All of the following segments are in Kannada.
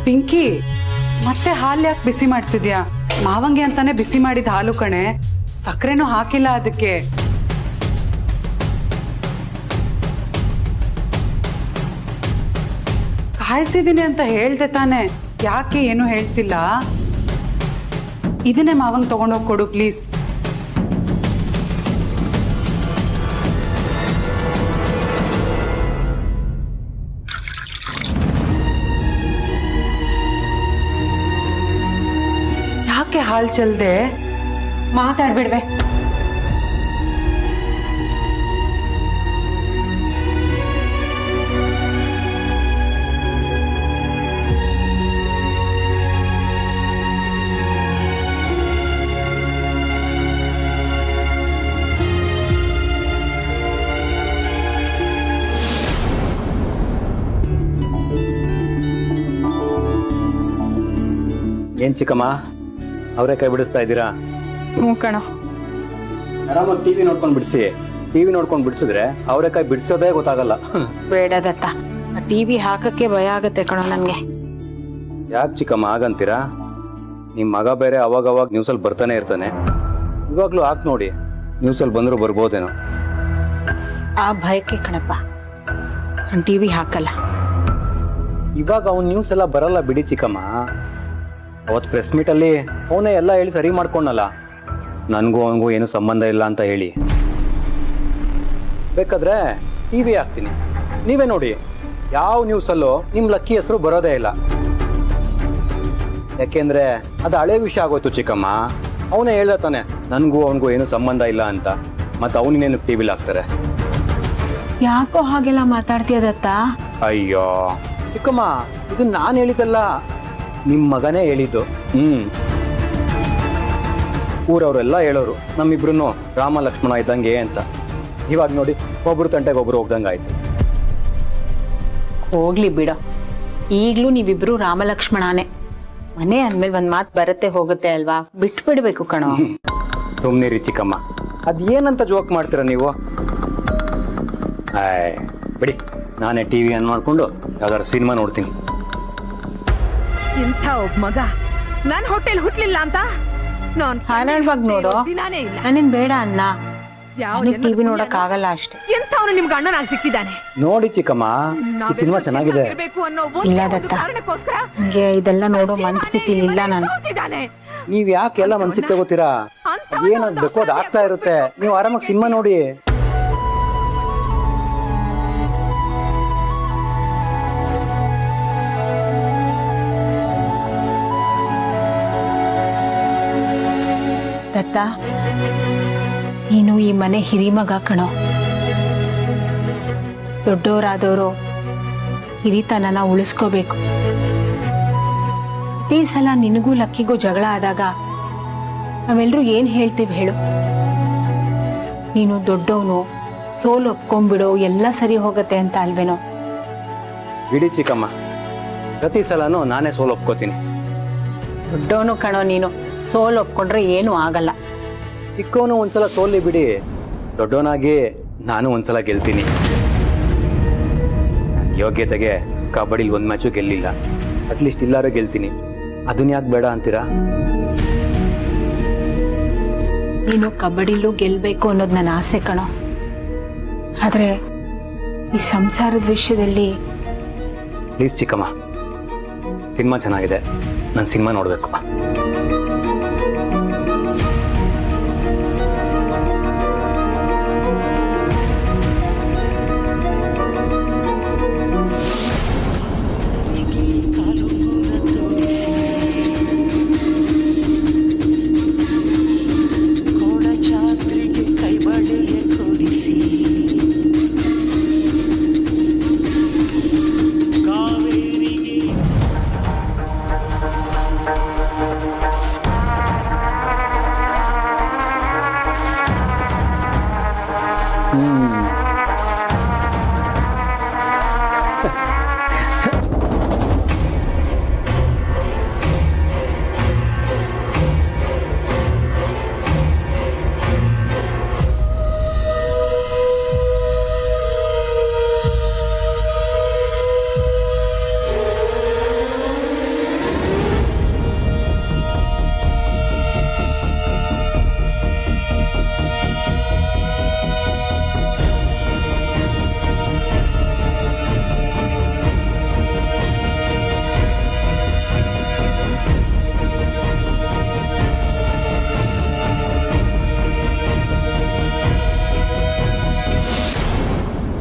ಪಿಂಕಿ, ಮತ್ತೆ ಹಾಲು ಯಾಕೆ ಬಿಸಿ ಮಾಡ್ತಿದ್ಯಾ? ಮಾವಂಗೆ ಅಂತಾನೆ ಬಿಸಿ ಮಾಡಿದ ಹಾಲು ಕಣೆ, ಸಕ್ಕರೆನೂ ಹಾಕಿಲ್ಲ ಅದಕ್ಕೆ. ಕಾಯಿಸಿದೀನಿ ಅಂತ ಹೇಳ್ದೆ ತಾನೆ, ಯಾಕೆ ಏನು ಹೇಳ್ತಿಲ್ಲ? ಇದನ್ನೇ ಮಾವಂಗೆ ತಗೊಂಡೋಗಿ ಕೊಡು ಪ್ಲೀಸ್. ಯಾಕೆ ಹಾಲು ಚೆಲ್ದೆ? ಮಾತಾಡ್ಬಿಡ್ವೆ. ಏನ್ ಚಿಕ್ಕಮ್ಮ, ಅವರೇ ಕೈ ಬಿಡಿಸ್ತಾ ಇದ್ದೀರಾ? ಹ್ಞೂ ಕಣೋ. ಆರಾಮಾಗಿ ಟಿವಿ ನೋಡ್ಕೊಂಡು ಬಿಡಿಸಿ. ಟಿವಿ ನೋಡ್ಕೊಂಡು ಬಿಡಿಸಿದ್ರೆ ಅವರೇ ಕೈ ಬಿಡಿಸೋದೇ ಗೊತ್ತಾಗಲ್ಲ. ಬೇಡ ದತ್ತ, ಟಿವಿ ಹಾಕಕ್ಕೆ ಭಯ ಆಗತ್ತೆ ಕಣೋ ನನ್ಗೆ. ಯಾಕೆ ಚಿಕ್ಕಮ್ಮ ಹಾಗಂತೀರಾ? ನಿಮ್ಮ ಮಗ ಬೇರೆ ಅವಾಗ ನ್ಯೂಸಲ್ಲಿ ಬರ್ತಾನೆ ಇರ್ತಾನೆ. ಇವಾಗ್ಲೂ ಹಾಕ್ ನೋಡಿ, ನ್ಯೂಸಲ್ಲಿ ಬಂದರೂ ಬರ್ಬೋದೇನೋ. ಆ ಭಯಕ್ಕೆ ಕಣಪ್ಪ ನಾನು ಟಿವಿ ಹಾಕಲ್ಲ. ಇವಾಗ ಅವ್ನ ನ್ಯೂಸ್ ಎಲ್ಲ ಬರಲ್ಲ ಬಿಡಿ ಚಿಕ್ಕಮ್ಮ. ಅವತ್ತು ಪ್ರೆಸ್ ಮೀಟಲ್ಲಿ ಅವನೇ ಎಲ್ಲ ಹೇಳಿ ಸರಿ ಮಾಡ್ಕೊಂಡಲ್ಲ, ನನಗೂ ಅವನಿಗೂ ಏನು ಸಂಬಂಧ ಇಲ್ಲ ಅಂತ ಹೇಳಿ. ಬೇಕಾದ್ರೆ ಟಿವಿ ಹಾಕ್ತೀನಿ, ನೀವೇ ನೋಡಿ. ಯಾವ ನ್ಯೂಸಲ್ಲೂ ನಿಮ್ಮ ಲಕ್ಕಿ ಹೆಸರು ಬರೋದೇ ಇಲ್ಲ. ಯಾಕೆಂದ್ರೆ ಅದು ಹಳೆ ವಿಷಯ ಆಗೋಯ್ತು ಚಿಕ್ಕಮ್ಮ. ಅವನೇ ಹೇಳ್ದ ತಾನೆ ನನಗೂ ಅವನಿಗೂ ಏನು ಸಂಬಂಧ ಇಲ್ಲ ಅಂತ. ಮತ್ತೆ ಅವನಿನೇನು ಟಿವಿಲಿ ಹಾಕ್ತಾರೆ? ಯಾಕೋ ಹಾಗೆಲ್ಲ ಮಾತಾಡ್ತೀಯ ದತ್ತ? ಅಯ್ಯೋ ಚಿಕ್ಕಮ್ಮ, ಇದು ನಾನು ಹೇಳಿದ್ದಲ್ಲ, ನಿಮ್ಮ ಮಗನೇ ಹೇಳಿದ್ದು. ಊರವರೆಲ್ಲ ಹೇಳೋರು ನಮ್ಮಿಬ್ರು ರಾಮ ಲಕ್ಷ್ಮಣ ಇದ್ದಂಗೆ ಅಂತ. ಇವಾಗ ನೋಡಿ, ಒಬ್ರು ತಂಟೆಗೆ ಒಬ್ರು ಹೋಗ್ದಂಗೆ ಆಯ್ತು. ಹೋಗ್ಲಿ ಬಿಡೋ, ಈಗ್ಲೂ ನೀವಿಬ್ರು ರಾಮಲಕ್ಷ್ಮಣನೇ. ಮನೆ ಅಂದ್ಮೇಲೆ ಒಂದ್ ಮಾತು ಬರುತ್ತೆ ಹೋಗುತ್ತೆ ಅಲ್ವಾ, ಬಿಟ್ಟು ಬಿಡ್ಬೇಕು ಕಣೋ. ಸುಮ್ನಿರಿ ಚಿಕ್ಕಮ್ಮ, ಅದೇನಂತ ಜೋಕ್ ಮಾಡ್ತೀರ ನೀವು? ಬಿಡಿ, ನಾನೇ ಟಿವಿ ಆನ್ ಮಾಡ್ಕೊಂಡು ಯಾವ್ದಾರು ಸಿನಿಮಾ ನೋಡ್ತೀನಿ. ಇಂಥ ಒಬ್ಬ ಮಗ ನನ್ ಹೊಟ್ಟೆಲ್ ಹುಟ್ಲಿಲ್ಲ ಅಂತ ಹಾರಾಡ್ವಾಗ ನೋಡು. ನಾನೇನ್ ಬೇಡ ಅನ್ನ, ಟಿವಿ ನೋಡಕ್ ಆಗಲ್ಲ ಅಷ್ಟೇ. ಎಂಥವನು ನಿಮ್ಗೆ ಅಣ್ಣನಾಗಿ ಸಿಕ್ಕಿದ್ದಾನೆ ನೋಡಿ ಚಿಕ್ಕಮ್ಮ, ಈ ಸಿನಿಮಾ ಚೆನ್ನಾಗಿದೆ. ಇಲ್ಲ ದತ್ತ, ನಂಗೆ ಇದೆಲ್ಲ ನೋಡೋ ಮನಸ್ಥಿತಿ ಇಲ್ಲ ನಾನು. ನೀವ್ ಯಾಕೆ ಎಲ್ಲ ಮನ್ಸಿಗೆ ತಗೋತೀರಾ? ಏನಾಗ್ಬೇಕು ಅದು ಆಗ್ತಾ ಇರುತ್ತೆ. ನೀವು ಆರಾಮಾಗಿ ಸಿನಿಮಾ ನೋಡಿ. ದತ್ತ, ನೀನು ಈ ಮನೆ ಹಿರಿಮಗ ಕಣೋ. ದೊಡ್ಡವರಾದವರು ಹಿರಿತನನ ಉಳಿಸ್ಕೋಬೇಕು. ಈ ಸಲ ನಿನಗೂ ಲಕ್ಕಿಗೂ ಜಗಳ ಆದಾಗ ನಾವೆಲ್ಲರೂ ಏನ್ ಹೇಳ್ತೀವಿ ಹೇಳು? ನೀನು ದೊಡ್ಡವನು, ಸೋಲು ಒಪ್ಕೊಂಡ್ಬಿಡು, ಎಲ್ಲ ಸರಿ ಹೋಗತ್ತೆ ಅಂತ ಅಲ್ವೇನೋ? ಬಿಡಿ ಚಿಕ್ಕಮ್ಮ, ಪ್ರತಿ ಸಲನೂ ನಾನೇ ಸೋಲು ಒಪ್ಕೋತೀನಿ. ದೊಡ್ಡವನು ಕಣೋ ನೀನು, ಸೋಲು ಒಪ್ಕೊಂಡ್ರೆ ಏನು ಆಗಲ್ಲ. ಚಿಕ್ಕವನು ಒಂದ್ಸಲ ಸೋಲಿ ಬಿಡಿ, ದೊಡ್ಡವನಾಗಿ ನಾನು ಒಂದ್ಸಲ ಗೆಲ್ತೀನಿ. ಯೋಗ್ಯತೆಗೆ ಕಬಡ್ಡಿಲಿ ಒಂದು ಮ್ಯಾಚು ಗೆಲ್ಲಿಲ್ಲ, ಅಟ್ಲೀಸ್ಟ್ ಇಲ್ಲಾರು ಗೆಲ್ತೀನಿ. ಅದನ್ನ ಯಾಕೆ ಬೇಡ ಅಂತೀರಾ? ನೀನು ಕಬಡ್ಡಿಲೂ ಗೆಲ್ಬೇಕು ಅನ್ನೋದು ನನ್ನ ಆಸೆ ಕಣೋ. ಆದ್ರೆ ಈ ಸಂಸಾರದ ವಿಷಯದಲ್ಲಿ ಪ್ಲೀಸ್ ಚಿಕ್ಕಮ್ಮ, ಸಿನಿಮಾ ಚೆನ್ನಾಗಿದೆ, ನಾನು ಸಿನಿಮಾ ನೋಡಬೇಕು.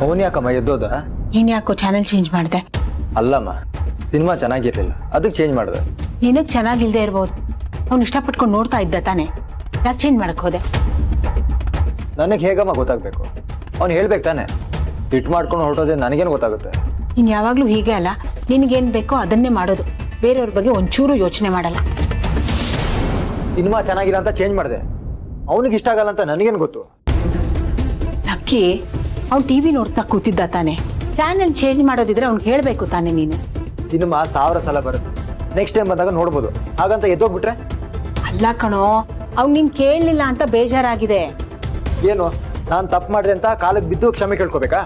ಅವನ್ ಯಾಕಮ್ಮ ಎದ್ದೋದ? ನೀನ್ ಯಾಕೋ ಚಾನೆಲ್ ಚೇಂಜ್ ಮಾಡಿದೆ? ಅಲ್ಲಮ್ಮ, ಸಿನಿಮಾ ಚೆನ್ನಾಗಿರ್ಲಿಲ್ಲ, ಅದಕ್ಕೆ ಚೇಂಜ್ ಮಾಡಿದೆ. ನಿನಗ್ ಚೆನ್ನಾಗಿಲ್ದೇ ಇರ್ಬೋದು, ಅವ್ನು ಇಷ್ಟಪಟ್ಕೊಂಡು ನೋಡ್ತಾ ಇದ್ದ ತಾನೆ, ಯಾಕೆ ಚೇಂಜ್ ಮಾಡಕ್ ಹೋದೆ? ನನಗೆ ಹೇಗಮ್ಮ ಗೊತ್ತಾಗ್ಬೇಕು? ಅವ್ನು ಹೇಳ್ಬೇಕು ತಾನೆ. ಹಿಟ್ ಮಾಡ್ಕೊಂಡು ಹೊರಟೋದೆ ನನಗೇನು ಗೊತ್ತಾಗುತ್ತೆ? ನೀನ್ ಯಾವಾಗ್ಲೂ ಹೀಗೆ ಅಲ್ಲ, ನಿನಗೇನ್ ಬೇಕೋ ಅದನ್ನೇ ಮಾಡೋದು, ಬೇರೆಯವ್ರ ಬಗ್ಗೆ ಒಂಚೂರು ಯೋಚನೆ ಮಾಡಲ್ಲ. ಸಿನಿಮಾ ಚೆನ್ನಾಗಿಲ್ಲ ಅಂತ ಚೇಂಜ್ ಮಾಡಿದೆ, ಅವನಿಗೆ ಇಷ್ಟ ಆಗಲ್ಲ ಅಂತ ನನಗೇನು ಗೊತ್ತು? ಲಕ್ಕಿ, ಅವ್ನು ಟಿವಿ ನೋಡ್ತಾ ಕೂತಿದ್ದ ತಾನೆ, ಚಾನೆಲ್ ಚೇಂಜ್ ಮಾಡೋದಿದ್ರೆ ಅವ್ನಿಗೆ ಹೇಳ್ಬೇಕು ತಾನೆ ನೀನು. ಸಿನಿಮಾ 1000 ಸಲ ಬರುತ್ತೆ, ನೆಕ್ಸ್ಟ್ ಟೈಮ್ ಬಂದಾಗ ನೋಡ್ಬೋದು, ಹಾಗಂತ ಎದ್ದೋಗ್ಬಿಟ್ರೆ? ಅಲ್ಲ ಕಣೋ, ಅವ್ನು ನೀನ್ ಕೇಳಲಿಲ್ಲ ಅಂತ ಬೇಜಾರಾಗಿದೆ. ಏನು, ನಾನು ತಪ್ಪು ಮಾಡಿದೆ ಅಂತ ಕಾಲಕ್ಕೆ ಬಿದ್ದು ಕ್ಷಮೆ ಕೇಳ್ಕೊಬೇಕಾ?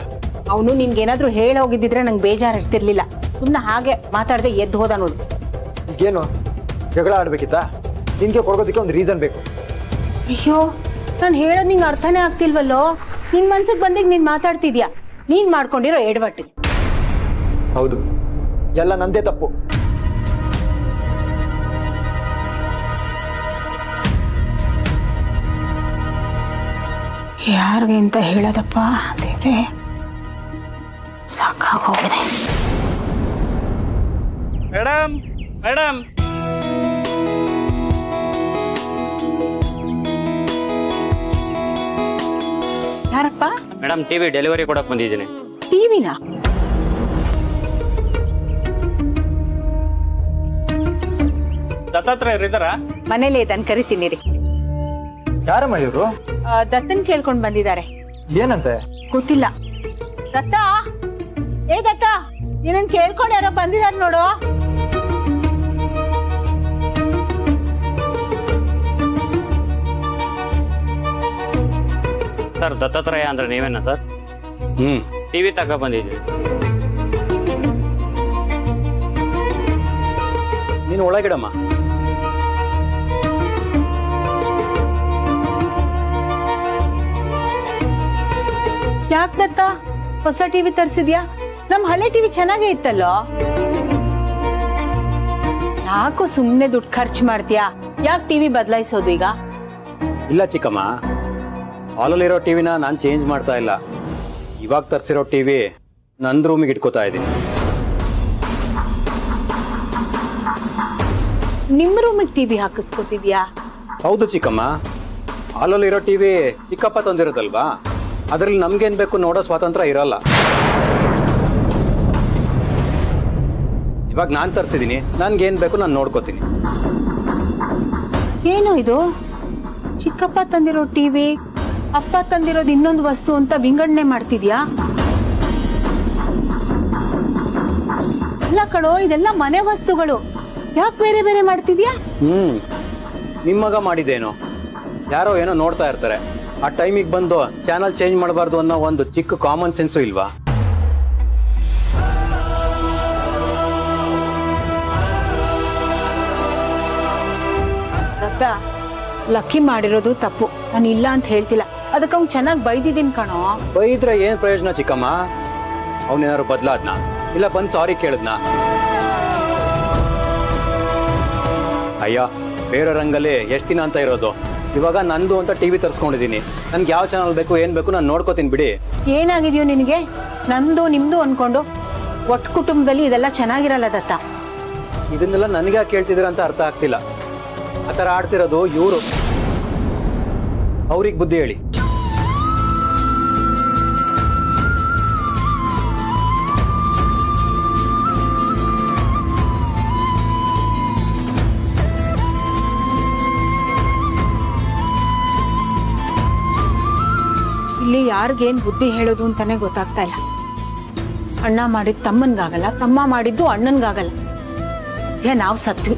ಅವನು ನಿನ್ಗೇನಾದ್ರೂ ಹೇಳೋಗಿದ್ದಿದ್ರೆ ನಂಗೆ ಬೇಜಾರು ಇರ್ತಿರ್ಲಿಲ್ಲ. ಸುಮ್ಮನೆ ಹಾಗೆ ಮಾತಾಡದೆ ಎದ್ದು ಹೋದ ನೋಡು. ಏನು ಜಗಳ ಆಡ್ಬೇಕಿತ್ತಾ? ನಿನ್ಗೆ ಕೊಡೋದಕ್ಕೆ ಒಂದು ರೀಸನ್ ಬೇಕು. ಅಯ್ಯೋ, ನಾನು ಹೇಳೋದು ನಿಂಗೆ ಅರ್ಥನೇ ಆಗ್ತಿಲ್ವಲ್ಲೋ. ನಿನ್ ಮನ್ಸಿಗೆ ಬಂದಿಗೆ ನೀನ್ ಮಾತಾಡ್ತಿದ್ಯಾ, ನೀನ್ ಮಾಡ್ಕೊಂಡಿರೋ ಎಡವಟ್ಟು. ಹೌದು, ಎಲ್ಲ ನಂದೇ ತಪ್ಪು. ಯಾರಿಗೆ ಅಂತ ಹೇಳೋದಪ್ಪ ದೇವ್ರೆ, ಸಾಕಾಗೋಗಿದೆ. ಮೇಡಮ್ ಮೇಡಮ್, ಯಾರಪ್ಪ? ಮೇಡಮ್, ಟಿವಿ ಡೆಲಿವರಿ ಕೊಡಕ್ ಬಂದಿದ್ದೀನಿ. ಟಿವಿನ? ದತ್ತಾತ್ರೇಯರು ಇದ್ದಾರಾ? ಮನೇಲಿ ಇದನ್ ಕರಿತೀನಿ ರೀ. ಯಾರಮ್ಮ ಇವರು? ದತ್ತನ್ ಕೇಳ್ಕೊಂಡ್ ಬಂದಿದ್ದಾರೆ. ಏನಂತೆ? ಗೊತ್ತಿಲ್ಲ. ದತ್ತ, ಏ ದತ್ತ, ನೀನನ್ ಕೇಳ್ಕೊಂಡು ಯಾರೋ ಬಂದಿದಾರ ನೋಡು. ಸರ್, ದತ್ತಾತ್ರೇಯ ಅಂದ್ರೆ ನೀವೇನಾ ಸರ್? ಟಿವಿ ತಗ ಬಂದಿದ್ದೀನಿ. ನೀನು ಒಳಗಿಡಮ್ಮ. ಯಾಕೆ ದತ್ತ ಹೊಸ ಟಿವಿ ತರಿಸಿದ್ಯಾ? ನಮ್ ಹಳೆ ಟಿವಿ ಚೆನ್ನಾಗೇ ಇತ್ತಲ್ಲೋ. ಯಾಕೋ ಸುಮ್ನೆ ದುಡ್ಡು ಖರ್ಚು ಮಾಡ್ತೀಯಾ? ಯಾಕೆ ಟಿವಿ ಬದಲಾಯಿಸೋದು ಈಗ? ಇಲ್ಲ ಚಿಕ್ಕಮ್ಮ, ಹಾಲಲ್ಲಿರೋ ಟಿವಿನ ನಾನು ಚೇಂಜ್ ಮಾಡ್ತಾ ಇಲ್ಲ. ಇವಾಗ ತರಿಸಿರೋ ಟಿವಿ ನನ್ನ ರೂಮಿಗೆ ಇಟ್ಕೋತಾ ಇದ್ದೀನಿ. ನಿಮ್ ರೂಮಿಗೆ ಟಿವಿ ಹಾಕಿಸ್ಕೊತಿದ್ಯಾ? ಹೌದು ಚಿಕ್ಕಮ್ಮ, ಹಾಲಲ್ಲಿರೋ ಟಿವಿ ಚಿಕ್ಕಪ್ಪ ತಂದಿರೋದಲ್ವಾ, ಅದರಲ್ಲಿ ನಮ್ಗೇನ್ ಬೇಕು ನೋಡೋ ಸ್ವಾತಂತ್ರ್ಯ ಇರಲ್ಲ. ಇವಾಗ ನಾನು ತರಿಸಿದ್ದೀನಿ, ನನ್ಗೇನ್ ಬೇಕು ನಾನು ನೋಡ್ಕೋತೀನಿ. ಏನು ಇದು? ಚಿಕ್ಕಪ್ಪ ತಂದಿರೋ ಟಿವಿ, ಅಪ್ಪ ತಂದಿರೋದು ಇನ್ನೊಂದು ವಸ್ತು ಅಂತ ವಿಂಗಡಣೆ ಮಾಡ್ತಿದ್ಯಾ? ಅಲ್ಲ ಕಣೋ, ಇದೆಲ್ಲ ಮನೆ ವಸ್ತುಗಳು, ಯಾಕೆ ಬೇರೆ ಬೇರೆ ಮಾಡ್ತಿದ್ಯಾ? ನಿಮ್ಮ ಮಗ ಮಾಡಿದ್ದೇನೋ, ಯಾರೋ ಏನೋ ನೋಡ್ತಾ ಇರ್ತಾರೆ, ಆ ಟೈಮಿಗೆ ಬಂದು ಚಾನಲ್ ಚೇಂಜ್ ಮಾಡಬಾರ್ದು ಅನ್ನೋ ಒಂದು ಚಿಕ್ಕ ಕಾಮನ್ ಸೆನ್ಸು ಇಲ್ವಾ? ದತ್ತ, ಲಕ್ಕಿ ಮಾಡಿರೋದು ತಪ್ಪು, ನಾನು ಇಲ್ಲ ಅಂತ ಹೇಳ್ತಿಲ್ಲ. ಅದಕ್ಕೆ ಅವ್ನು ಚೆನ್ನಾಗಿ ಬೈದಿದ್ದೀನಿ ಕಣೋ. ಬೈದ್ರೆ ಏನ್ ಪ್ರಯೋಜನ ಚಿಕ್ಕಮ್ಮ? ಅವನೇನಾದ್ರು ಬದಲಾದ್ನ, ಇಲ್ಲ ಬಂದು ಸಾರಿ ಕೇಳಿದ್ನ? ಅಯ್ಯ, ಬೇರೆ ರಂಗಲ್ಲಿ ಎಷ್ಟು ದಿನ ಅಂತ ಇರೋದು? ಇವಾಗ ನಂದು ಅಂತ ಟಿವಿ ತರಿಸ್ಕೊಂಡಿದ್ದೀನಿ, ನನ್ಗೆ ಯಾವ ಚಾನಲ್ ಬೇಕು ಏನ್ ಬೇಕು ನಾನು ನೋಡ್ಕೋತೀನಿ ಬಿಡಿ. ಏನಾಗಿದೆಯೋ ನಿನಗೆ? ನಂದು ನಿಮ್ದು ಅನ್ಕೊಂಡು ಒಟ್ಟು ಕುಟುಂಬದಲ್ಲಿ ಇದೆಲ್ಲ ಚೆನ್ನಾಗಿರಲ್ಲ ದತ್ತ. ಇದನ್ನೆಲ್ಲ ನನಗೆ ಯಾಕೆ ಕೇಳ್ತಿದ್ದೀರ ಅಂತ ಅರ್ಥ ಆಗ್ತಿಲ್ಲ. ಆ ಥರ ಆಡ್ತಿರೋದು ಇವರು, ಅವ್ರಿಗೆ ಬುದ್ಧಿ ಹೇಳಿ. ಇಲ್ಲಿ ಯಾರಿಗೇನ್ ಬುದ್ಧಿ ಹೇಳೋದು ಅಂತಾನೆ ಗೊತ್ತಾಗ್ತಾ ಇಲ್ಲ. ಅಣ್ಣ ಮಾಡಿದ್ದು ತಮ್ಮನ್ಗಾಗಲ್ಲ, ತಮ್ಮ ಮಾಡಿದ್ದು ಅಣ್ಣನ್ಗಾಗಲ್ಲ. ಅದೇ ನಾವು ಸತ್ವಿ.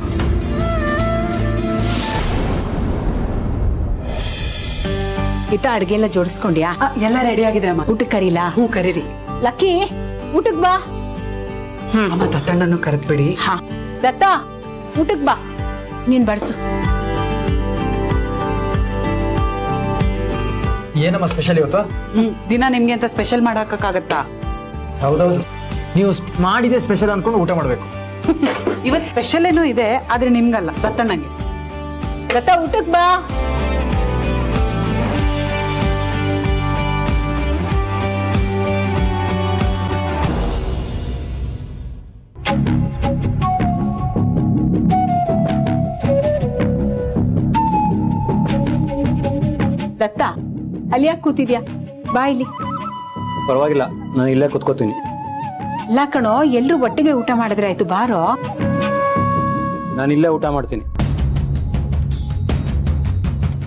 ಇತ್ತ ಅಡ್ಗೆ ಎಲ್ಲ ಜೋಡಿಸ್ಕೊಂಡ್ಯಾ? ಎಲ್ಲ ರೆಡಿ ಆಗಿದೆ ಅಮ್ಮ. ಊಟಕ್ಕೆ ಕರೀಲಾ? ಹ್ಞೂ ಕರೀರಿ. ಲಕ್ಕಿ, ಊಟಕ್ ಬಾ. ಅಮ್ಮ ದತ್ತಣ್ಣನ್ನು ಕರೆದ್ಬಿಡಿ. ಹಾ ದತ್ತ, ಊಟಕ್ ಬಾ, ನೀನ್ ಬಡ್ಸು. ಏನಮ್ಮ ಸ್ಪೆಷಲ್ ಇವತ್ತು? ದಿನ ನಿಮ್ಗೆ ಅಂತ ಸ್ಪೆಷಲ್ ಮಾಡಕ್ಕಾಗತ್ತಾ? ಹೌದೌದು, ನೀವು ಮಾಡಿದೆ ಸ್ಪೆಷಲ್ ಅನ್ಕೊಂಡು ಊಟ ಮಾಡಬೇಕು. ಇವತ್ತು ಸ್ಪೆಷಲ್ ಏನೋ ಇದೆ, ಆದ್ರೆ ನಿಮ್ಗಲ್ಲ, ದತ್ತಣ್ಣಂಗೆ. ದತ್ತ, ಊಟಕ್ ಬಾ. ಅಲ್ಲಿ ಯಾಕೆ ಕೂತಿದ್ಯಾ? ಬಾ ಇಲ್ಲಿ. ಪರವಾಗಿಲ್ಲ, ನಾನು ಇಲ್ಲೇ ಕುತ್ಕೋತೀನಿ. ಅಲ್ಲ ಕಣೋ, ಎಲ್ರು ಒಟ್ಟಿಗೆ ಊಟ ಮಾಡಿದ್ರೆ ಆಯ್ತು, ಬಾರೋ. ನಾನು ಇಲ್ಲೇ ಊಟ ಮಾಡ್ತೀನಿ.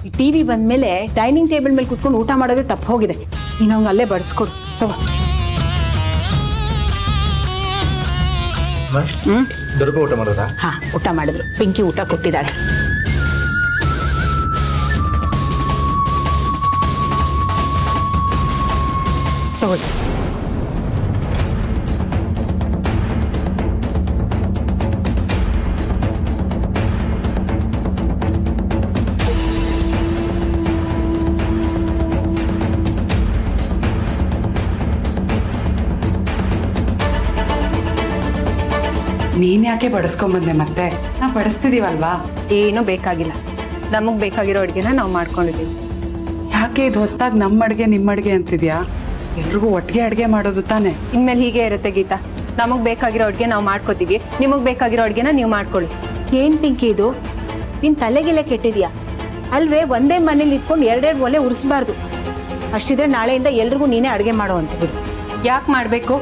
ಈ ಟಿವಿ ಬಂದ್ಮೇಲೆ ಡೈನಿಂಗ್ ಟೇಬಲ್ ಮೇಲೆ ಕುತ್ಕೊಂಡು ಊಟ ಮಾಡೋದೇ ತಪ್ಪು ಹೋಗಿದೆ. ನೀನು ಅವ್ನು ಅಲ್ಲೇ ಬಡಿಸ್ಕೊಡು. ತಗೋ. ದೊರಕ ಊಟ ಮಾಡೋದಾ? ಹಾ, ಊಟ ಮಾಡಿದ್ರು. ಪಿಂಕಿ ಊಟ ಕೊಟ್ಟಿದ್ದಾಳೆ. ತಗೊಳ್ಳಿ. ನೀನ್ ಯಾಕೆ ಬಡಿಸ್ಕೊಂಬಂದೆ ಮತ್ತೆ? ನಾ ಬಡಿಸ್ತಿದೀವಲ್ವಾ? ಏನೂ ಬೇಕಾಗಿಲ್ಲ. ನಮಗ್ ಬೇಕಾಗಿರೋ ಅಡ್ಗೆನ ನಾವು ಮಾಡ್ಕೊಂಡಿದೀವಿ. ಯಾಕೆ ಇದು ಹೊಸದಾಗಿ ನಮ್ಮ ಅಡ್ಗೆ ನಿಮ್ಮ ಅಡ್ಗೆ ಅಂತಿದ್ಯಾ? ಎಲ್ರಿಗೂ ಒಟ್ಟಿಗೆ ಅಡ್ಗೆ ಮಾಡೋದು ತಾನೆ. ಇನ್ಮೇಲೆ ಹೀಗೆ ಇರುತ್ತೆ ಗೀತಾ. ನಮಗ್ ಬೇಕಾಗಿರೋ ಅಡ್ಗೆ ನಾವು ಮಾಡ್ಕೋತೀವಿ, ನಿಮಗ್ ಬೇಕಾಗಿರೋ ಅಡ್ಗೆನ ನೀವು ಮಾಡ್ಕೊಳ್ಳಿ. ಏನ್ ಪಿಂಕಿ ಇದು? ನಿನ್ ತಲೆಗೆಲ್ಲ ಕೆಟ್ಟಿದ್ಯಾ ಅಲ್ವೇ? ಒಂದೇ ಮನೇಲಿ ಇಟ್ಕೊಂಡು ಎರಡೆರಡು ಒಲೆ ಉರಿಸಬಾರ್ದು. ಅಷ್ಟಿದ್ರೆ ನಾಳೆಯಿಂದ ಎಲ್ರಿಗೂ ನೀನೇ ಅಡ್ಗೆ ಮಾಡೋ ಅಂತ ಬಿಡು. ಯಾಕೆ ಮಾಡ್ಬೇಕು?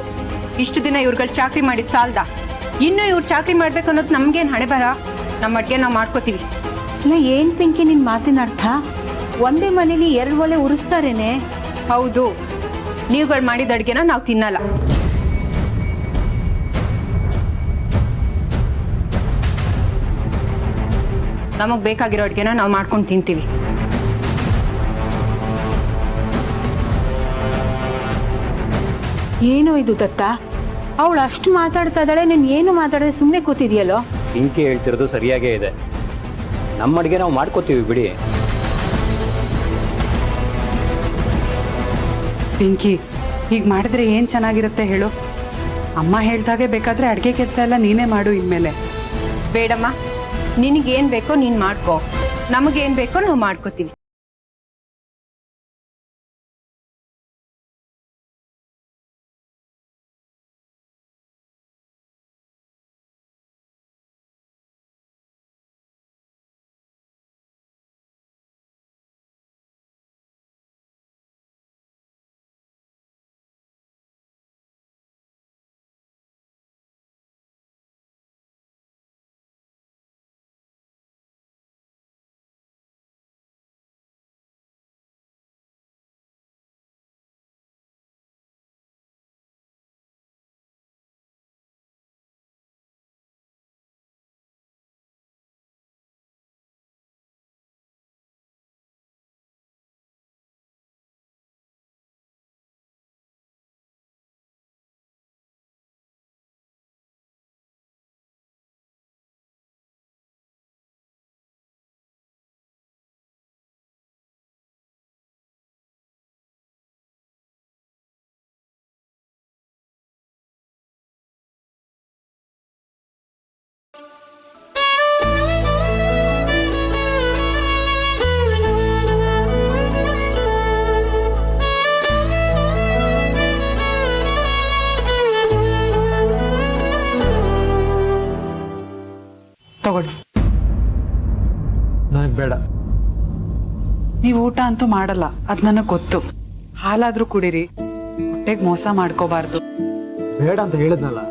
ಇಷ್ಟು ದಿನ ಇವ್ರುಗಳು ಚಾಕ್ರಿ ಮಾಡಿದ್ ಸಾಲ್ದ? ಇನ್ನು ಇವ್ರು ಚಾಕ್ರಿ ಮಾಡ್ಬೇಕು ಅನ್ನೋದು ನಮ್ಗೇನ್ ಹಣೆ ಬರ? ನಮ್ಮ ಅಡ್ಗೆ ನಾವು ಮಾಡ್ಕೋತೀವಿ. ಅಲ್ಲ, ಏನ್ ಪಿಂಕಿ ನಿನ್ ಮಾತಿನ ಅರ್ಥ? ಒಂದೇ ಮನೇಲಿ ಎರಡು ಒಲೆ ಉರಿಸ್ತಾರೇನೆ? ಹೌದು, ನೀವುಗಳು ಮಾಡಿದ ಅಡ್ಗೆನ ನಾವು ತಿನ್ನಲ್ಲ. ನಮಗ್ ಬೇಕಾಗಿರೋ ಅಡ್ಗೆನ ನಾವು ಮಾಡ್ಕೊಂಡು ತಿಂತೀವಿ. ಏನೋ ಇದು ದತ್ತ, ಅವಳು ಅಷ್ಟು ಮಾತಾಡ್ತಾ ಇದ್ದಾಳೆ, ನೀನ್ ಏನು ಮಾತಾಡದೆ ಸುಮ್ಮನೆ ಕೂತಿದ್ಯಲ್ಲೋ? ಪಿಂಕಿ ಹೇಳ್ತಿರೋದು ಸರಿಯಾಗೇ ಇದೆ. ನಮ್ಮ ಅಡುಗೆ ನಾವು ಮಾಡ್ಕೋತೀವಿ ಬಿಡಿ. ಪಿಂಕಿ, ಹೀಗೆ ಮಾಡಿದ್ರೆ ಏನ್ ಚೆನ್ನಾಗಿರುತ್ತೆ ಹೇಳು? ಅಮ್ಮ ಹೇಳ್ದಾಗೆ ಬೇಕಾದ್ರೆ ಅಡ್ಗೆ ಕೆಲಸ ಎಲ್ಲ ನೀನೇ ಮಾಡು ಇನ್ಮೇಲೆ. ಬೇಡಮ್ಮ, ನಿನಗೇನ್ ಬೇಕೋ ನೀನ್ ಮಾಡ್ಕೋ, ನಮಗೇನ್ ಬೇಕೋ ನಾವು ಮಾಡ್ಕೋತೀವಿ. ತಗೊಳ್ಳಿ. ನನಗೆ ಬೇಡ. ನೀವು ಊಟ ಅಂತೂ ಮಾಡಲ್ಲ, ಅದ್ ನನಗೆ ಗೊತ್ತು. ಹಾಲಾದ್ರೂ ಕುಡೀರಿ, ಹೊಟ್ಟೆಗೆ ಮೋಸ ಮಾಡ್ಕೋಬಾರ್ದು. ಬೇಡ ಅಂತ ಹೇಳಿದ್ನಲ್ಲ.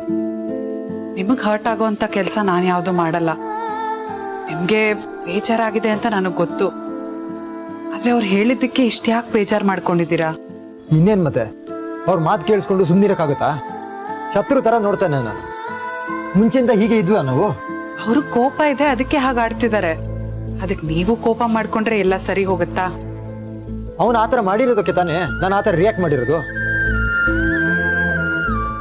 ನಿಮಗ್ ಹರ್ಟ್ ಆಗೋಂಥ ಕೆಲಸ ನಾನು ಯಾವುದು ಮಾಡಲ್ಲ. ನಿಮ್ಗೆ ಬೇಜಾರಾಗಿದೆ ಅಂತ ನನಗೆ ಗೊತ್ತು. ಆದ್ರೆ ಅವ್ರು ಹೇಳಿದ್ದಕ್ಕೆ ಇಷ್ಟ ಯಾಕೆ ಬೇಜಾರು ಮಾಡ್ಕೊಂಡಿದ್ದೀರಾ? ಇನ್ನೇನ್ ಮತ್ತೆ, ಅವ್ರ ಮಾತು ಕೇಳಿಸ್ಕೊಂಡು ಸುಮ್ಮನಿರಕ್ಕಾಗುತ್ತಾ? ಶತ್ರು ತರ ನೋಡ್ತಾನೆ ನಾನು. ಮುಂಚೆಯಿಂದ ಹೀಗೆ ಇದ್ವಾ ನಾವು? ಅವ್ರಿಗೆ ಕೋಪ ಇದೆ, ಅದಕ್ಕೆ ಹಾಗೆ ಆಡ್ತಿದ್ದಾರೆ. ಅದಕ್ಕೆ ನೀವು ಕೋಪ ಮಾಡ್ಕೊಂಡ್ರೆ ಎಲ್ಲ ಸರಿ ಹೋಗುತ್ತಾ? ಅವನು ಆತರ ಮಾಡಿರೋದಕ್ಕೆ ತಾನೇ ನಾನು ಆತರ ರಿಯಾಕ್ಟ್ ಮಾಡಿರೋದು.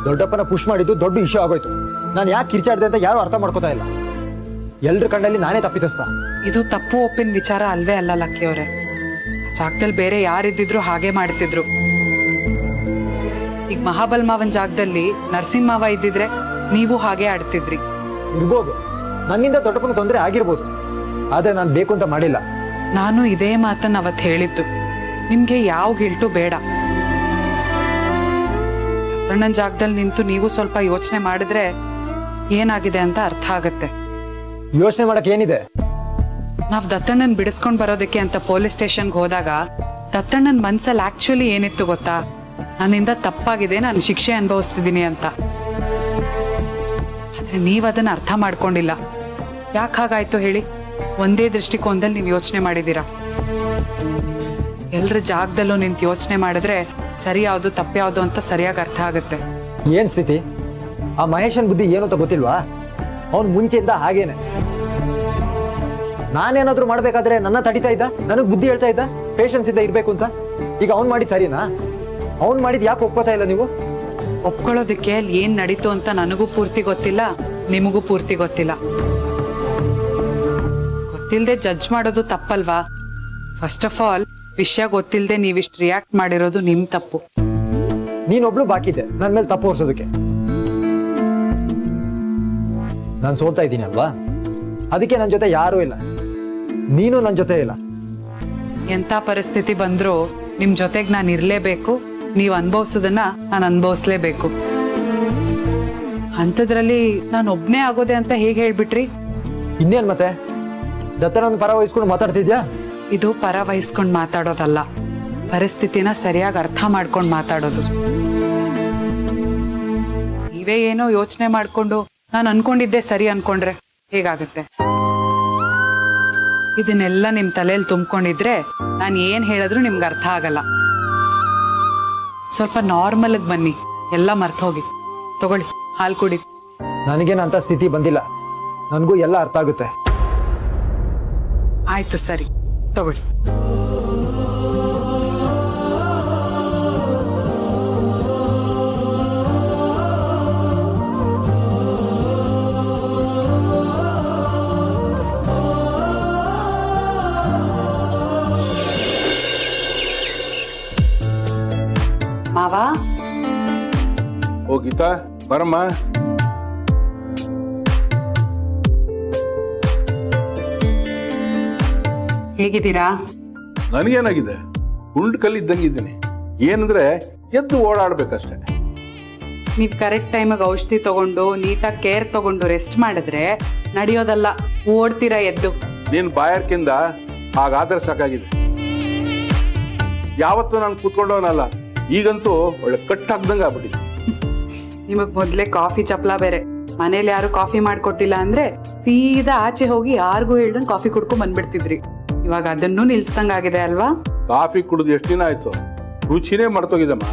ದೊಡ್ಡಪ್ಪನ ಪುಷ್ ಮಾಡಿದ್ದು ದೊಡ್ಡ ಇಶ್ಯೂ ಆಗೋಯ್ತು. ನಾನು ಯಾಕೆ ಕಿರ್ಚಾಡ್ದೆ ಅಂತ ಯಾರು ಅರ್ಥ ಮಾಡ್ಕೋತಾ ಇಲ್ಲ. ಎಲ್ರ ಕಣ್ಣಲ್ಲಿ ನಾನೇ ತಪ್ಪಿತಸ್ತ. ಇದು ತಪ್ಪು ಒಪ್ಪಿನ ವಿಚಾರ ಅಲ್ವೇ ಅಲ್ಲ ಲಕ್ಕಿ ಅವರೇ. ಜಾಗದಲ್ಲಿ ಬೇರೆ ಯಾರಿದ್ದಿದ್ರು ಹಾಗೆ ಮಾಡ್ತಿದ್ರು. ಈಗ ಮಹಾಬಲ್ ಮಾವನ್ ಜಾಗದಲ್ಲಿ ನರಸಿಂಹವ ಇದ್ದಿದ್ರೆ ನೀವು ಹಾಗೆ ಆಡ್ತಿದ್ರಿ. ಇರ್ಬೋದು, ನನ್ನಿಂದ ದೊಡ್ಡಪ್ಪನ ತೊಂದರೆ ಆಗಿರ್ಬೋದು, ಆದ್ರೆ ನಾನು ಬೇಕು ಅಂತ ಮಾಡಿಲ್ಲ. ನಾನು ಇದೇ ಮಾತನ್ನ ಅವತ್ತು ಹೇಳಿದ್ದು. ನಿಮ್ಗೆ ಯಾವ ಗಿಲ್ಟು ಬೇಡ. ಅಣ್ಣನ ಜಾಗದಲ್ಲಿ ನಿಂತು ನೀವು ಸ್ವಲ್ಪ ಯೋಚನೆ ಮಾಡಿದ್ರೆ ಏನಾಗಿದೆ ಅಂತ ಅರ್ಥ ಆಗತ್ತೆ. ಯೋಚನೆ ಮಾಡಕ್ ಏನಿದೆ? ನಾವ್ ದತ್ತಣ್ಣನ್ ಬಿಡಿಸ್ಕೊಂಡ್ ಬರೋದಕ್ಕೆ ಅಂತ ಪೊಲೀಸ್ ಸ್ಟೇಷನ್ಗೆ ಹೋದಾಗ ದತ್ತಣ್ಣನ ಮನ್ಸಲ್ಲಿ ಆಕ್ಚುಲಿ ಏನಿತ್ತು ಗೊತ್ತಾ, ನನ್ನಿಂದ ತಪ್ಪಾಗಿದೆ, ನಾನು ಶಿಕ್ಷೆ ಅನುಭವಿಸ್ತಿದ್ದೀನಿ ಅಂತ. ಆದ್ರೆ ನೀವು ಅದನ್ನ ಅರ್ಥ ಮಾಡ್ಕೊಂಡಿಲ್ಲ. ಯಾಕೆ ಹಾಗಾಯ್ತು ಹೇಳಿ? ಒಂದೇ ದೃಷ್ಟಿಕೋನದಲ್ಲಿ ನೀವು ಯೋಚನೆ ಮಾಡಿದ್ದೀರಾ. ಎಲ್ರ ಜಾಗದಲ್ಲೂ ನಿಂತು ಯೋಚನೆ ಮಾಡಿದ್ರೆ ಸರಿ ಯಾವುದು ತಪ್ಪು ಯಾವುದು ಅಂತ ಸರಿಯಾಗಿ ಅರ್ಥ ಆಗುತ್ತೆ. ಏನ್ ಸ್ಥಿತಿ? ಆ ಮಹೇಶನ್ ಬುದ್ಧಿ ಏನು ಅಂತ ಗೊತ್ತಿಲ್ವಾ? ಅವ್ನು ಮುಂಚೆಯಿಂದ ಹಾಗೇನೆ. ನಾನೇನಾದ್ರೂ ಮಾಡ್ಬೇಕಾದ್ರೆ ನನ್ನ ತಡಿತಾ ಇದ್ದ, ನನಗ್ ಬುದ್ಧಿ ಹೇಳ್ತಾ ಇದ್ದ, ಪೇಷನ್ಸ್ ಇದ್ದ ಇರ್ಬೇಕು ಅಂತ. ಈಗ ಅವ್ನು ಮಾಡಿದ್ ಸರಿನಾ? ಅವ್ನು ಮಾಡಿದ್ ಯಾಕೆ ಒಪ್ಕೋತಾ ಇಲ್ಲ ನೀವು? ಒಪ್ಕೊಳ್ಳೋದಕ್ಕೆ ಅಲ್ಲಿ ಏನ್ ನಡೀತು ಅಂತ ನನಗೂ ಪೂರ್ತಿ ಗೊತ್ತಿಲ್ಲ, ನಿಮಗೂ ಪೂರ್ತಿ ಗೊತ್ತಿಲ್ಲ. ಗೊತ್ತಿಲ್ಲದೆ ಜಡ್ಜ್ ಮಾಡೋದು ತಪ್ಪಲ್ವಾ? ಫಸ್ಟ್ ಆಫ್ ಆಲ್ ವಿಷಯ ಗೊತ್ತಿಲ್ಲದೆ ನೀವಿಷ್ಟು ರಿಯಾಕ್ಟ್ ಮಾಡಿರೋದು ನಿಮ್ ತಪ್ಪು. ನೀನೊಬ್ಳು ಬಾಕಿ ಇದೆ ನನ್ನ ಮೇಲೆ ತಪ್ಪು ಹೊರಿಸೋದಕ್ಕೆ. ನಾನು ಸೋಲ್ತಾ ಇದ್ದೀನಿ ಅಲ್ವಾ? ಅದಕ್ಕೆ ನನ್ನ ಜೊತೆ ಯಾರೂ ಇಲ್ಲ, ನೀನು ನನ್ನ ಜೊತೆ ಇಲ್ಲ. ಎಂಥ ಪರಿಸ್ಥಿತಿ ಬಂದ್ರೂ ನಿಮ್ ಜೊತೆಗೆ ನಾನು ಇರಲೇಬೇಕು. ನೀವು ಅನುಭವಿಸೋದನ್ನ ನಾನು ಅನುಭವಿಸ್ಲೇಬೇಕು. ಅಂಥದ್ರಲ್ಲಿ ನಾನು ಒಬ್ನೇ ಆಗೋದೆ ಅಂತ ಹೇಗೆ ಹೇಳ್ಬಿಟ್ರಿ? ಇನ್ನೇನ್ ಮತ್ತೆ ದತ್ತನನ್ನ ಪರ ವಹಿಸ್ಕೊಂಡು ಮಾತಾಡ್ತಿದ್ಯಾ? ಇದು ಪರ ವಹಿಸ್ಕೊಂಡು ಮಾತಾಡೋದಲ್ಲ, ಪರಿಸ್ಥಿತಿನ ಸರಿಯಾಗಿ ಅರ್ಥ ಮಾಡ್ಕೊಂಡು ಮಾತಾಡೋದು. ನೀವೇ ಏನೋ ಯೋಚನೆ ಮಾಡ್ಕೊಂಡು ನಾನು ಅನ್ಕೊಂಡಿದ್ದೆ ಸರಿ ಅನ್ಕೊಂಡ್ರೆ ಹೇಗಾಗುತ್ತೆ? ಇದನ್ನೆಲ್ಲ ನಿಮ್ ತಲೆಯಲ್ಲಿ ತುಂಬಿಕೊಂಡಿದ್ರೆ ನಾನು ಏನ್ ಹೇಳಿದ್ರು ನಿಮ್ಗೆ ಅರ್ಥ ಆಗಲ್ಲ. ಸ್ವಲ್ಪ ನಾರ್ಮಲ್ಗೆ ಬನ್ನಿ, ಎಲ್ಲ ಮರ್ತೋಗಿ. ತಗೊಳ್ಳಿ, ಹಾಲು ಕುಡಿ. ನನಗೇನು ಅಂತ ಸ್ಥಿತಿ ಬಂದಿಲ್ಲ, ನನಗೂ ಎಲ್ಲ ಅರ್ಥ ಆಗುತ್ತೆ. ಆಯ್ತು, ಸರಿ, ತಗೊಳ್ಳಿ. ಮಾವ, ಓ ಗೀತಾ, ಬರಮ್ಮ. ಹೇಗಿದ್ದೀರಾ? ನನಗೇನಾಗಿದೆ? ಉಂಡ್ ಕಲ್ಲಿದ್ದಂಗಿದ್ದೀನಿ. ಏನಂದ್ರೆ ಎದ್ದು ಓಡಾಡ್ಬೇಕಷ್ಟೇ. ನೀವು ಕರೆಕ್ಟ್ ಟೈಮಿಗೆ ಔಷಧಿ ತಗೊಂಡು ನೀಟಾಗಿ ಕೇರ್ ತಗೊಂಡು ರೆಸ್ಟ್ ಮಾಡಿದ್ರೆ ನಡೆಯೋದಲ್ಲ, ಓಡ್ತೀರಾ ಎದ್ದು. ನೀನ್ ಬಾಯಾರ್ಕಿಂದ ಹಾಗಾದ್ರೆ ಸಾಕಾಗಿದೆ. ಯಾವತ್ತೂ ನಾನು ಕೂತ್ಕೊಂಡವನಲ್ಲ, ಈಗಂತೂ ಒಳ್ಳೆ ಕಟ್ ಹಾಕ್ದಂಗೆ ಆಗ್ಬಿಟ್ಟಿದೆ. ನಿಮಗ್ ಮೊದ್ಲೇ ಕಾಫಿ ಚಪ್ಲ ಬೇರೆ. ಮನೇಲಿ ಯಾರು ಕಾಫಿ ಮಾಡ್ಕೊಟ್ಟಿಲ್ಲ ಅಂದ್ರೆ ಸೀದಾ ಆಚೆ ಹೋಗಿ ಯಾರಿಗೂ ಹೇಳ್ದಂಗೆ ಕಾಫಿ ಕುಡ್ಕೊಂಡ್ ಬಂದ್ಬಿಡ್ತಿದ್ರಿ. ಇವಾಗ ಅದನ್ನು ನಿಲ್ಸ್ದಂಗಾಗಿದೆ ಅಲ್ವಾ? ಕಾಫಿ ಕುಡಿದು ಎಷ್ಟು ದಿನ ಆಯ್ತು, ರುಚಿನೇ ಮರ್ತೋಗಿದಮ್ಮ.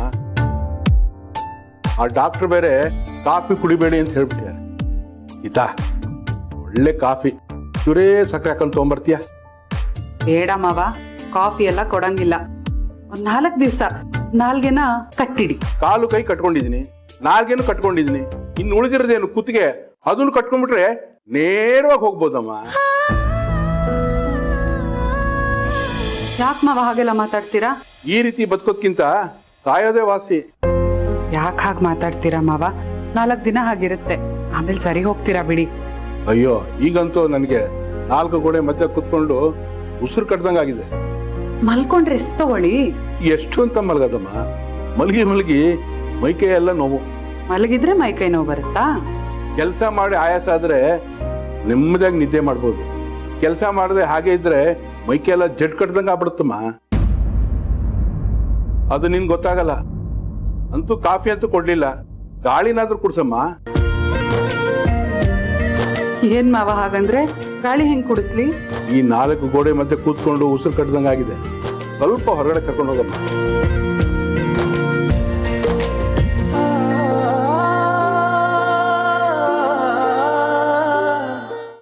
ಆ ಡಾಕ್ಟರ್ ಬೇರೆ ಕಾಫಿ ಕುಡಿಬೇಡಿ ಅಂತ ಹೇಳ್ಬಿಟ್ಟಿದ್ದಾರೆ. ಗೀತಾ, ಒಳ್ಳೆ ಕಾಫಿ ಚೂರೇ ಸಕ್ಕರೆ ಹಾಕೊಂಡು ತಗೊಂಬರ್ತೀಯ? ಬೇಡ ಮಾವ, ಕಾಫಿ ಎಲ್ಲ ಕೊಡಂಗಿಲ್ಲ. ಒಂದ್ 4 ದಿವ್ಸ ನಾಲ್ಗೆನ ಕಟ್ಟಿಡಿ. ಕಾಲು ಕೈ ಕಟ್ಕೊಂಡಿದೀನಿ, ನಾಲ್ಗೇನು ಕಟ್ಕೊಂಡಿದೀನಿ, ಇನ್ನು ಉಳಿದಿರೋದೇನು ಕುತ್ತಿಗೆ, ಅದನ್ನು ಕಟ್ಕೊಂಡ್ಬಿಟ್ರೆ ನೇರವಾಗಿ ಹೋಗ್ಬೋದಮ್ಮ. ಯಾಕೆ ಮಾವ ಹಾಗೆಲ್ಲ ಮಾತಾಡ್ತೀರಾ? ಈ ರೀತಿ ಬದುಕೋದ್ಕಿಂತ ಕಾಯೋದೇ ವಾಸಿ. ಯಾಕೆ ಹಾಗೆ ಮಾತಾಡ್ತೀರಾ ಮಾವ? 4 ದಿನ ಹಾಗಿರುತ್ತೆ, ಆಮೇಲೆ ಸರಿ ಹೋಗ್ತೀರಾ ಬಿಡಿ. ಅಯ್ಯೋ, ಈಗಂತೂ ನನಗೆ 4 ಗೋಡೆ ಮಧ್ಯೆ ಕುತ್ಕೊಂಡು ಉಸಿರು ಕಟ್ದಂಗಾಗಿದೆ. ಮಲ್ಕೊಂಡ್ರೆ ರೆಸ್ಟ್ ತಗೊಳ್ಳಿ. ಎಷ್ಟು ಅಂತ ಮಲಗದಮ್ಮ? ಮಲಗಿ ಮಲಗಿ ಮೈಕೈ ಎಲ್ಲ ನೋವು. ಮಲಗಿದ್ರೆ ಮೈಕೈ ನೋವು ಬರುತ್ತಾ? ಕೆಲಸ ಮಾಡಿ ಆಯಾಸ ಆದ್ರೆ ನೆಮ್ಮದಿಯಾಗಿ ನಿದ್ದೆ ಮಾಡ್ಬೋದು. ಕೆಲಸ ಮಾಡದೆ ಹಾಗೆ ಇದ್ರೆ ಮೈಕೈ ಎಲ್ಲ ಜಡ್ ಕಟ್ದಂಗ ಆಗ್ಬಿಡುತ್ತಮ್ಮ. ಅದು ನಿನ್ ಗೊತ್ತಾಗಲ್ಲ. ಅಂತೂ ಕಾಫಿ ಅಂತೂ ಕೊಡ್ಲಿಲ್ಲ, ಗಾಳಿನಾದ್ರೂ ಕುಡ್ಸಮ್ಮ. ಏನ್ ಮಾವ ಹಾಗಂದ್ರೆ? ಗಾಳಿ ಹೆಂಗ್ ಕುಡಿಸ್ಲಿ? ಈ 4 ಗೋಡೆ ಮಧ್ಯೆ ಕೂತ್ಕೊಂಡು ಉಸಿರು ಕಟ್ಟದಂಗಾಗಿದೆ. ಸ್ವಲ್ಪ ಹೊರಗಡೆ ಕರ್ಕೊಂಡು ಹೋಗಮ್ಮ.